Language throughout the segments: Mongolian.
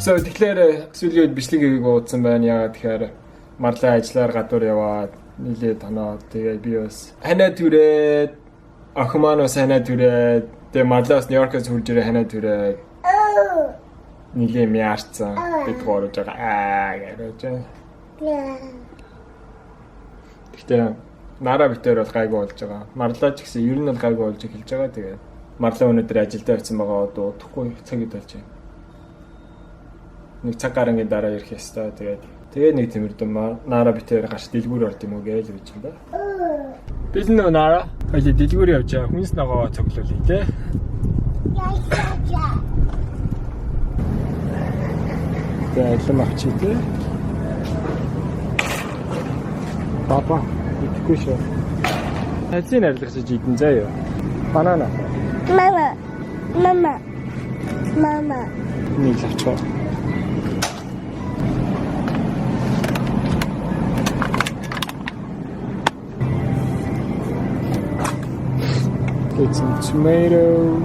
So тэгэхээр сүүлийн үед бичлэгийг уудсан байна. Яагаад тэгэхээр марлаа ажиллаар гадуур яваад нилээд тоноо. Тэгээд би бас ханаа түрээд охин маань бас ханаа түрээд тэгээд марлаас Нью-Йоркоос хурж ирээ ханаа түрээд нилээ мяарцсан. Бид гоорож байгаа гэж. Гэхдээ Нара битээр бол гайгүй болж байгаа. Марлаа ч гэсэн ер нь бол гайгүй болж эхэлж байгаа. Тэгээд марлаа өнөөдөр ажилдаа явсан байгаа удахгүй цагид болж байна. Нэг цаг гарангийн дараа ирэх ёстой. Тэгээд нэг тэмэрдэн Нара битээр гарч дэлгүүр орд юм уу гэж хэлж байна. Бид нөө Нара хоёул дэлгүүр явж байгаа. Хүнс ногоо цоглуулъя те. Тэгээд л махчи те. Папа итгэхгүй шүү. Хацын арилгаж идэн заяа. Банана. Мама. Нэг лавчаа. Get some tomato.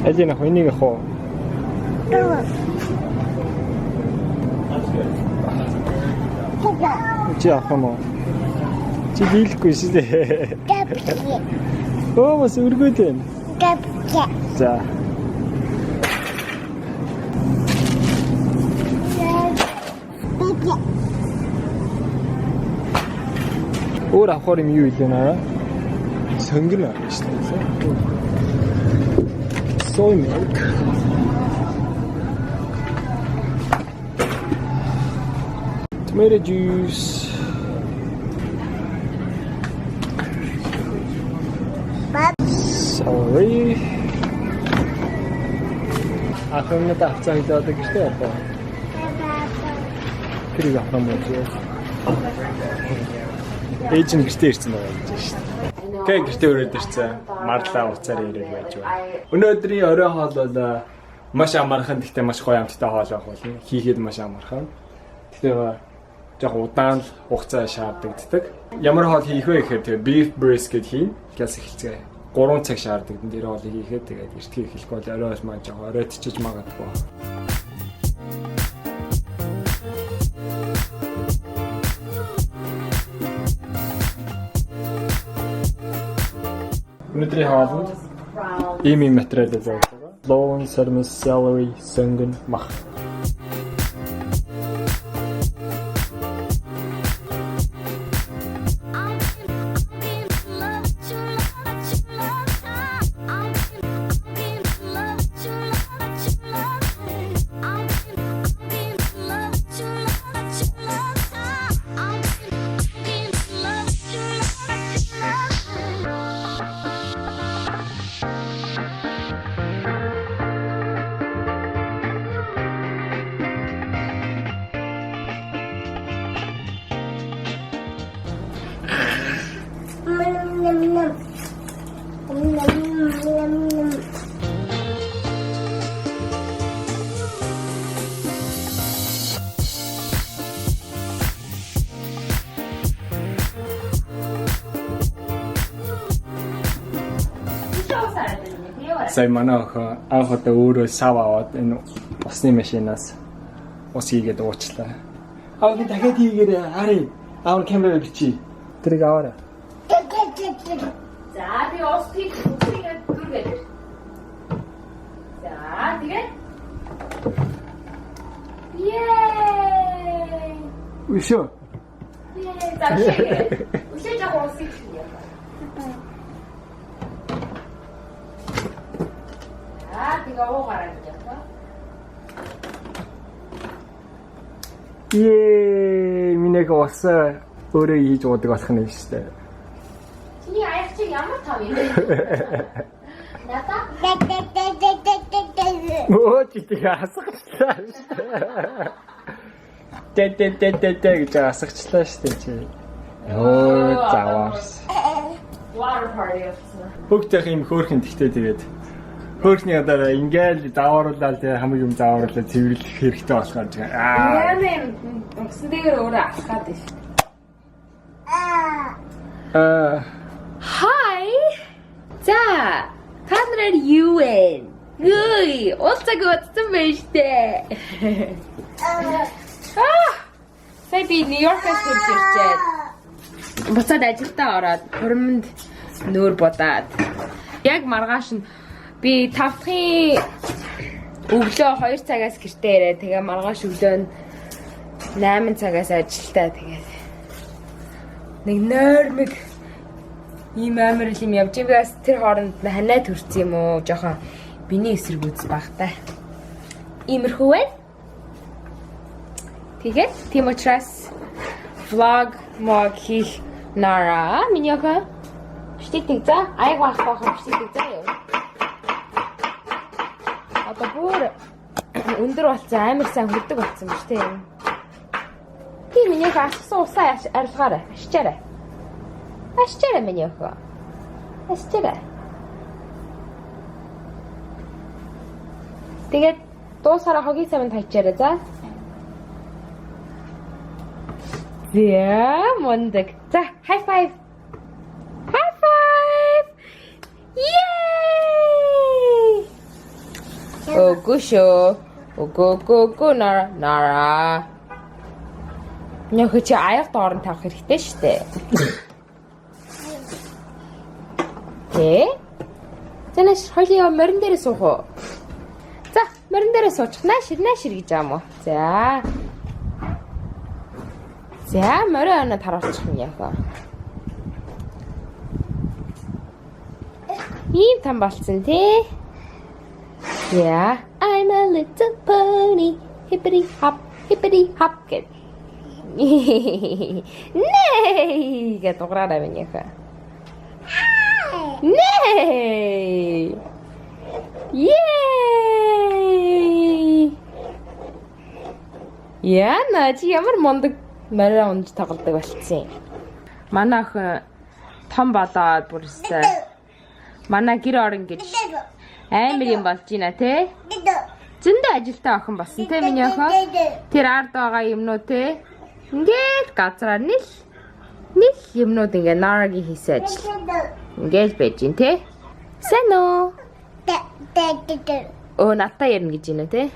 Эдийн хойныг хоо. Чиа хамо. Чи дийлэхгүй шүү дээ. Оо бас өргөдөө. За. Өөр авахар юм юу илээ наа? Сонгоно шүү дээ. Soy milk. Tomato juice. Sorry. Ахын на тавцаа хийдэг гэжтэй одоо. Тэрийг авах юм уу? Эйжен гэртээ ирсэн байгаа гэж байна шүү дээ. Тэг гэртээ өрөөд ирсэн. Марлаа уцаар ирээд байж байна. Өнөөдрийн орой хоол бол маш амархан гэхдээ маш гоё амттай хоол байх болно. Хийхэд маш амархан. Тэгэхээр яг удаан хугацаа шаарддаг. Ямар хоол хийх вэ гэхээр тэгээ beef brisket хийн. Гэс эхэлцгээе. 3 цаг шаарддаг. Тэр хоолыг хийхэд тэгээд эртгийг эхлэх бол оройос маань жоо оройтчиж магадгүй. Өнөөдрийн хоолнд ийм материал зовж байгаа. Лоон, сармис, celery, сонгон, мах. Сая манай анх удаа өөрөө сав аваад энэ усны машинаас ус хийгээд уучлаа. Аав би дахиад хийгээрэй. Харъя. Аав камераар бичиж. Тэрийг аваарай. За би ус хийгээд дүргээд. За тэгээд. Yay! Үшөө. Yay! За үшээ яг ус хийх. Минийх ус өөрөө хийж уудаг болох нь шүү дээ. Чиний аяг чи ямар том юм бэ? Ната? Оо чи тийг асгачлаа шүү дээ. Гэж асгачлаа шүү дээ чи. Оо заваарс. Water party явсан. Бүгдийнх юм хөөрхөн тэгтэй тэгээд хөөрхний одоо ингээл заавруулаад хамгийн юм заавруулаад цэвэрлэх хэрэгтэй болохоор яа юм усан дээр өөрөө алхаад байна. How За, та нараар юу вэ? Үй, уцаг утсан байж тээ. Сая би Нью-Йоркээс хурж ирчээд буцаад ажилдаа ороод хуримд нүүр будаад. Яг маргааш нь би 5 дахь өглөө 2 цагаас гэртээ ирээ. Тэгээ маргааш өглөө нь 8 цагаас ажилдаа тэгээд нэг нойрмог ийм амар юм явж байгаас тэр хооронд ханаа төрсөн юм уу? Жохон биний эсрэг үз багтаа. Иймэрхүү байна. Тэгээд тийм учраас vlog мог хийх Nara миний охин штитик за аяг баах штитик за юу. Одоо бүр өндөр болсон амар сайн хурдаг болсон ба штэ юм. Тийм миний охин асуусан усаа арилгаарай. Ашчаарай. Ашчаарай миний охин. Ашчаарай. Тэгээд дуусаараа хогийн саманд хайчаарай за. Yeah, мондөг. За, high five. High five. Yay! Oh, гүшөө. Го Nara. Нөхөч аяг доорн тавих хэрэгтэй шүү дээ. Тэ? Танаас хоёлын морин дээрээ суух уу? За, морин дээрээ суучих. Наашир гэж аам уу? За. За, морин оноо таруулчих юм яа. Ийм там болцсон тий. Yeah, I'm a little pony. Hippity hop гэд. Nee, гэд уграарай миний хаа. Nee. Yay! Яна чи ямар мондөг мараа унж тоглодог болцсон. Манай охин том болоод бүрсээ. Манай гэр орон гэж амар юм болж байна те. Зөндөө ажилтаа охин болсон те миний охин. Тэр ард байгаа юмнуу те. Ингээд газраар нэл юмнууд ингээ Nara-гийн хийсэн ажил. Ингээд байж гин те. Сайн уу? Оо натаа ярина гэж байна те.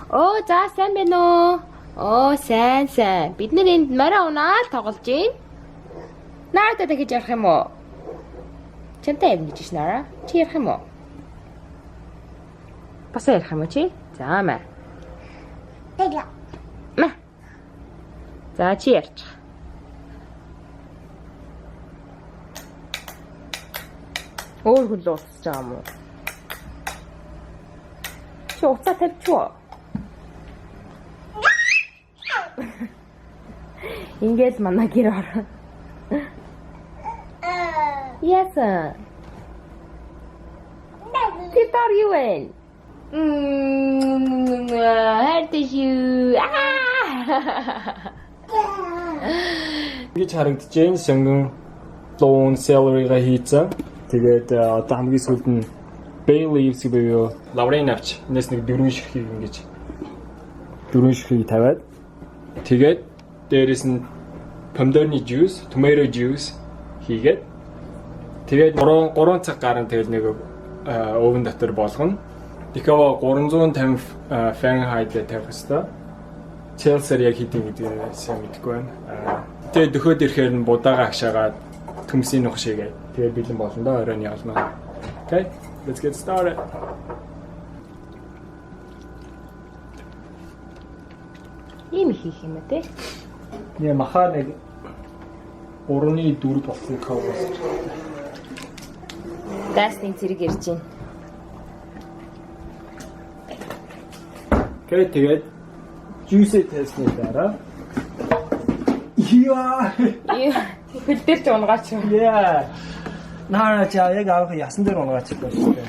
Оо за сайн байна уу? Оо сайн. Бид нэр энд морин унаад тоглож гин. Nara-тай гэж ярих юм уу? Чамтай ярина гэж Nara. Чи ярих юм уу? Бас ярих юм уу чи? За маа. Маа. За чи ярьж. Өөр хүн л уусч байгаа юм уу? Чи уцаа тавьчихваа. Ингээд манай гэр ороо. Yes. Ти тар юу вэ? Хайртай шүү. Ингэж харагдчихээн сонгон луун celery-га хийцэн. Тэгээд одоо хамгийн сүүлд нь bay leaves буюу лаврын авч энэс нэг 4 ширхгийг ингэж 4 ширхгийг тавиад тэгээд дээрэс нь помидорны juice, tomato juice хийгээд тэгээд 3 цаг гарan тэгэл нэг овен дотор болгоно. Тэгэхээр 350 Fahrenheit-ээр тавих хэрэгтэй. Celsius яг хэдийн гэдгийг сайн мэдэхгүй байна. Тэгээд дөхөөд ирэхээр нь будаага агшаагаад төмсийн нөх шигээ. Тэгээд бэлэн болно да оройн ялна. Okay, let's get started. Ийм хийх юм те. Яа махаа нэг 3.4 болсон кавс. Дасны зэрэг ирж байна. Okay, тэгээд juice тестний дараа. Яа. Хөл дээр ч унгаач юм. Яа. Nara чаа яг авах ясан дээр унгаач байна шүү дээ.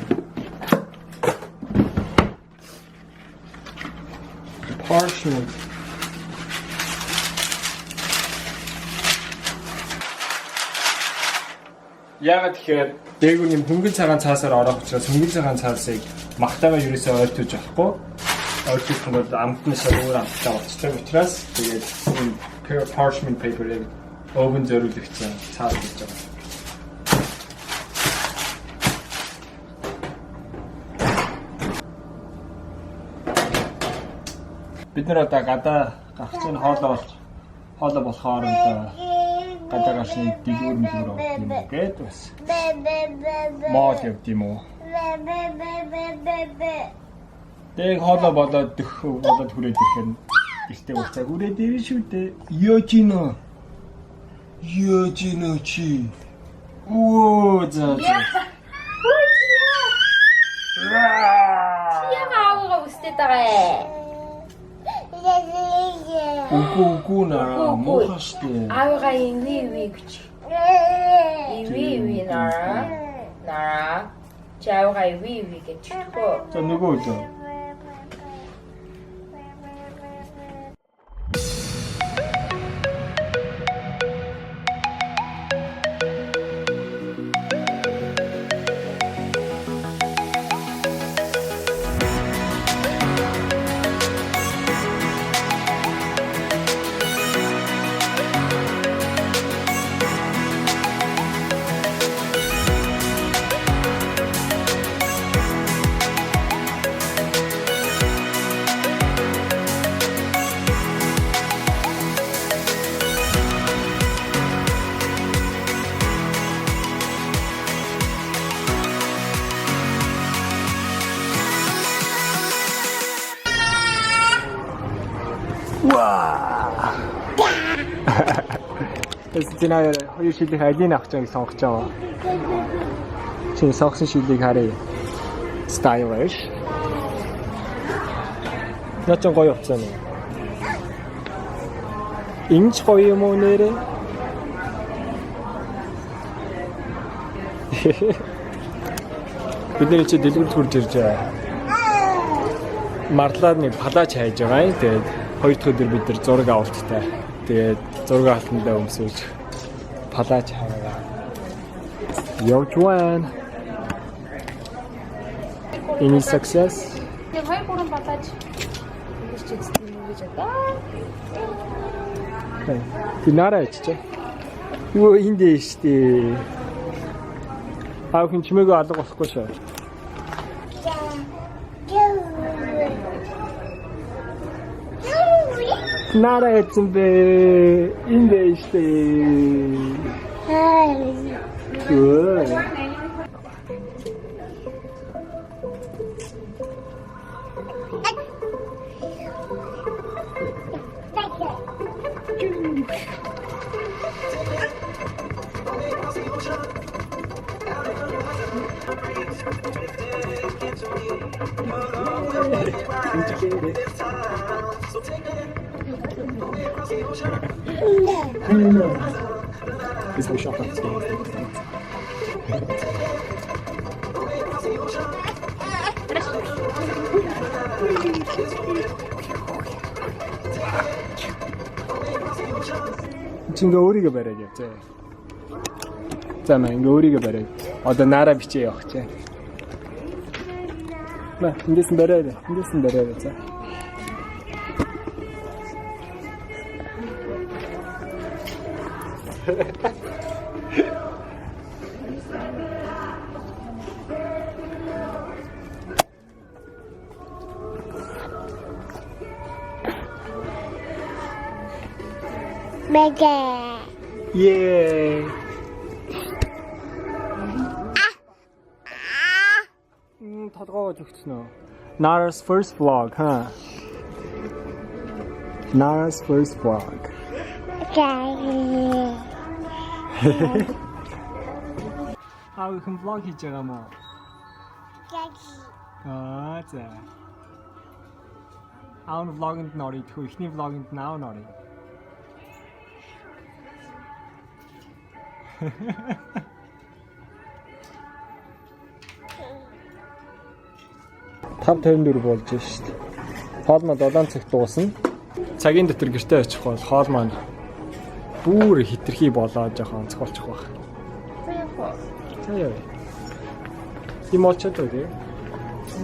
Parchment. Яагаад тэгэхээр дээгүүр юм хөнгөн цагаан цаасаар орох учраас хөнгөн цагаан цаасыг махтайгаа ерөөсөө ойртож болохгүй. Ойртох юм бол амтны шалгуур амттай болчихдаг учраас тэгээд parchment paper-ыг овен зориулагдсан цаас гэж байна. Бид нэр одоо гадаа гарах чинь хоолоо болохоор одоо гадаа гарсны дэлгүүр мэлгүүр авах юм гээд бас. Мод явд юм уу? Тэг хоолоо болоод хүрээд ирэхэд гэртээ уцаа хүрээд ирэн шүү дээ. Ёжино чи. Оо за. Яагаа үстэй таарэ. Уку Nara мохаштэй. Аавгаа иви гэж. Иви Nara. Чаавгаа иви гэж. За нөгөө үү. Wow. Тэсчнаа хоёр шилийг алийг авах гэж сонгож байгаа. Чи сонгосон шилийг харъя. Stylish. Наач гоё утсан уу? Инч гоё юм уу нэрэ? Бидний чи дэлгүүр төрж ирж байгаа. Марлаад нэг палаж хайж байгаа юм. Тэгээд хоёр дахь өдөр бид нар зураг авалттай. Тэгээд зураг авалтандаа өмсөж палаж хайгаа. Явж байна. Any success? Тэг хоёр гурван палаж хийж үзсэн юм гэж одоо. Ти Nara иччээ. Юу эндээ штэ. Аав хин чимээгөө алга болохгүй шүү. Nara эцэн бэ. Эндээ штэ. Good. Is how shop that's going. Чингээ өөрийгөө бариад явцгаа. За мэн ингээ өөрийгөө бариад. Одоо Nara бичээ явах чаа. Ба, эндээс нь бариад. За. Mega. Yeah. Тодгоо зүгтсэн үү? Nara's first vlog, huh? Nara's first vlog. How you can vlog хийж байгаа мó? За. Аав vlog-нд норий тхүү, ихний vlog-нд наав норий. Тав 54 болж шít. Хоол маань 7 цагт дуусна. Цагийн дотор гэртээ очих бол хоол маань бүр хитрхи болоод жоохон цохолчих баг. Заяа. Ийм болчиход үү?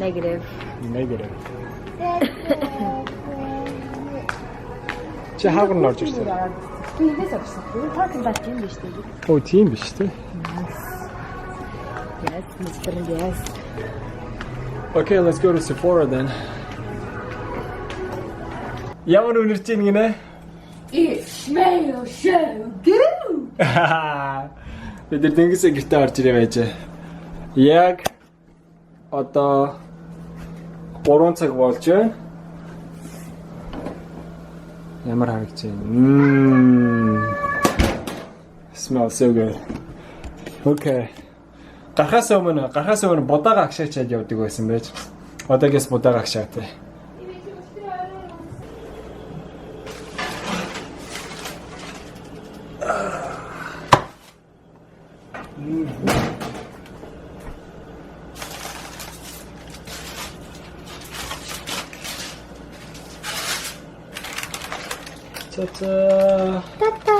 Negative. Чи хаагур норж ирсэн. Тиймээс авсан. Таатай бат юм биш үү? Оо тийм биш үү? Yes, Mr. Yes. Okay, let's go to Sephora then. Ямар үнэрч ийн гинэ? It smells so good. Бид дэнгисээ гэртээ орж ирээ байж. Яг одоо 3 цаг болж байна. Ямар харагч байна. Smells so good. Okay. Гарахаас өмнө будаага агшаачаад явдаг байсан байж. Одоогээс будаага агшаатай. Та-та. Та-та.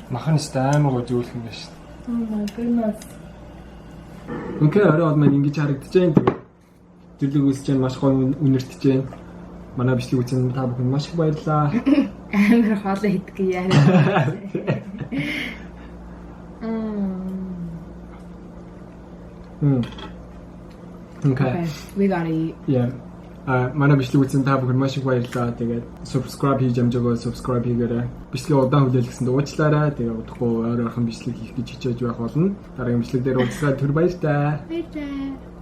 Махан стаймаг үзүүлэх юм байна. Oh my goodness. Окей, орой бол маань ингэж харагдаж байна. Төрлөг үсэж байна, маш гоё үнэртэж байна. Манай бичлэг үзсэн та бүхэн маш их баярлалаа. Амар хоолой идэх яа. Okay, we gotta eat. Yeah. Манай бичлэг үзсэн та бүхэн маш их баярлалаа. Тэгээд subscribe хийж амжаагаа subscribe хийгээрэй. Бичлэгээ удаан хүлээлгэсэнд уучлаарай. Тэгээд удахгүй ойрхон бичлэг хийх гэж хичээж байх болно. Дараагийн бичлэг дээр уулзлаа. Түр баяр таа. Баярлалаа.